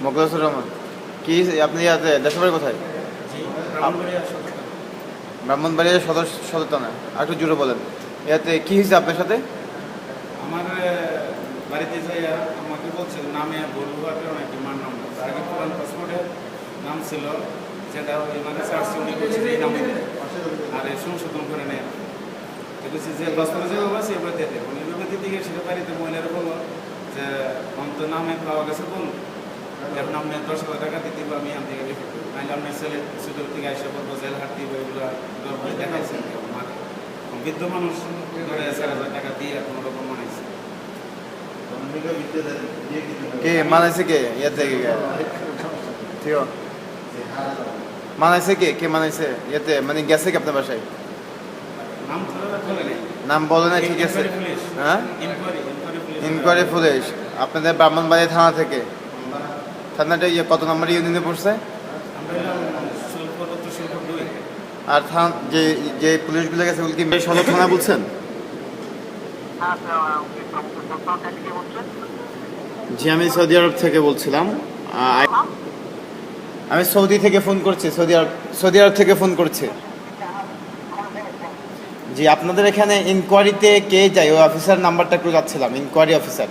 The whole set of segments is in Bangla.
মোকলেসুর রহমান। কি আপনি দেশের বাড়ি কোথায়? ব্রাহ্মণবাড়িয়া সদর সদর থানা। আর একটু জুড়ে বলেন, ইয়াতে কি হয়েছে আপনার সাথে? আমার বাড়িতে যাই আমাকে বলছে নামে ভুল হওয়ার কারণে একটি মার নাম আগে পুরান পাসপোর্টের নাম ছিল, যেটা ওই মানে সার্চ উনি করছে যে এই নামে আর সংশোধন করে নেয়। তো বলছি যে পাসপোর্টে যে আছে এবার দিতে উনি এভাবে দিতে গিয়ে সেটা বাড়িতে মহিলারা বললো যে অন্ত নামে পাওয়া গেছে বল এখন আপনি 10,000 টাকা দিতে বা আমি আন থেকে রিপোর্ট করি, নাহলে আপনার ছেলে সুযোগ থেকে আসে বলবো জেল হাট দিব, এগুলো দেখাইছেন মাকে বৃদ্ধ মানুষ ধরে 4,000 টাকা দিয়ে কোনো রকম মানাইছে। কে মানাইছে? কে ইয়াতে ঠিক মানাইছে? কে মানাইছে ইয়াতে? মানে গেছে কি আপনার বাসায়? নাম তো বলে নেই, নাম বলে না, ঠিক আছে। হ্যাঁ, ইনকোয়ারি পুলিশ আপনাদের ব্রাহ্মণবাড়িয়া থানা থেকে। থানাটা কত নম্বর ইউনিয়নে পড়ছে? আর যে যে পুলিশগুলো গেছে ওগুলো কি সদর থানা বলছেন? জি, আমি সৌদি আরব থেকে বলছিলাম। আমি সৌদি থেকে ফোন করছি, সৌদি আরব থেকে ফোন করছি। জি, আপনাদের এখানে ইনকোয়ারিতে কে যায় ওই অফিসার নাম্বারটা একটু যাচ্ছিলাম, ইনকোয়ারি অফিসার।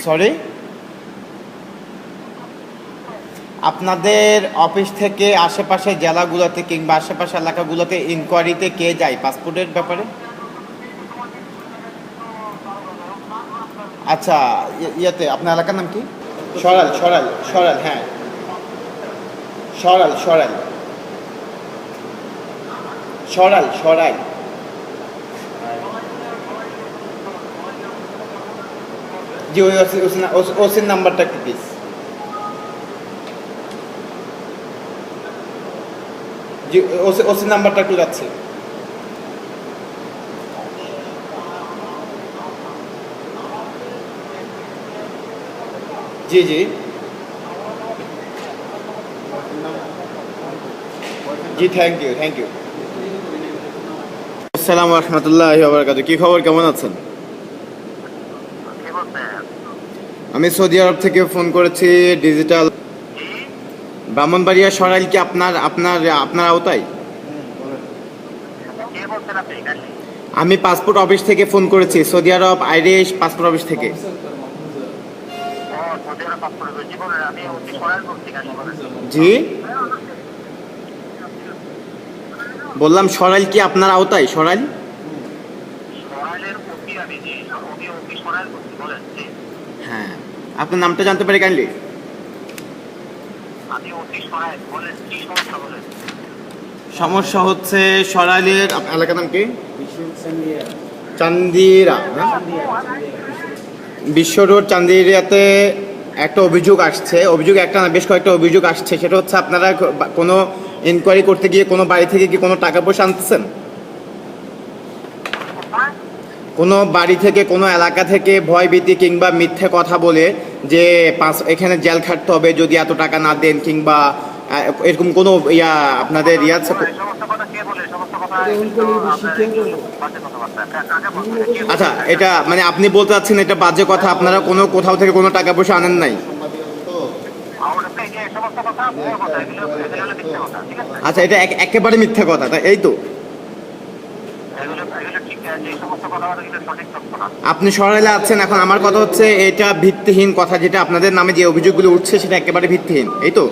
সরি, আপনাদের অফিস থেকে আশেপাশে জেলাগুলোতে কিংবা আশেপাশে এলাকাগুলোতে ইনকোয়ারিতে কে যায় পাসপোর্টের ব্যাপারে? আচ্ছা, ইয়াতে আপনার এলাকার নাম কি? সরাল। হ্যাঁ, সরাল। জি, ওই ওসির নাম্বারটা একটু প্লিজ। জি, ওসির নাম্বারটা একটু যাচ্ছে। জি জি জি, থ্যাংক ইউ। আসসালামু রহমতুল্লাহি ওয়া বারাকাতুহু। কি খবর, কেমন আছেন? আমি সৌদি আরব থেকে ফোন করেছি, ডিজিটাল ব্রাহ্মণবাড়িয়া সরাইল কি আপনার আওতায়? আমি পাসপোর্ট অফিস থেকে ফোন করেছি, সৌদি আরব আইরিশ পাসপোর্ট অফিস থেকে। জি, বললাম সরাইল কি আপনার আওতায়? সরাইল হ্যাঁ, আপনার নামটা জানতে পারি কাইন্ডলি? সমস্যা হচ্ছে সরাইলের এলাকার নাম কি? চান্দিরা, বিশ্ব রোড চান্দিরাতে একটা অভিযোগ আসছে। একটা না, বেশ কয়েকটা অভিযোগ আসছে। সেটা হচ্ছে আপনারা কোনো ইনকোয়ারি করতে গিয়ে কোনো বাড়ি থেকে কি কোনো টাকা পয়সা আনতেছেন? কোনো বাড়ি থেকে, কোনো এলাকা থেকে ভয়ভীতি কিংবা মিথ্যে কথা বলে যে এখানে জেল খাটতে হবে যদি এত টাকা না দেন, কিংবা এরকম কোনো আপনাদের আছে? আচ্ছা, এটা মানে আপনি বলতে চাচ্ছেন এটা বাজে কথা, আপনারা কোথাও থেকে কোনো টাকা পয়সা আনেন নাই? আচ্ছা, এটা একেবারে মিথ্যা কথা, তাই এই তো? আপনি সরাইলে আছেন, এখন আমার কথা হচ্ছে এটা ভিত্তিহীন কথা, যেটা আপনাদের নামে যে অভিযোগগুলো উঠছে সেটা একেবারে ভিত্তিহীন, এই তো?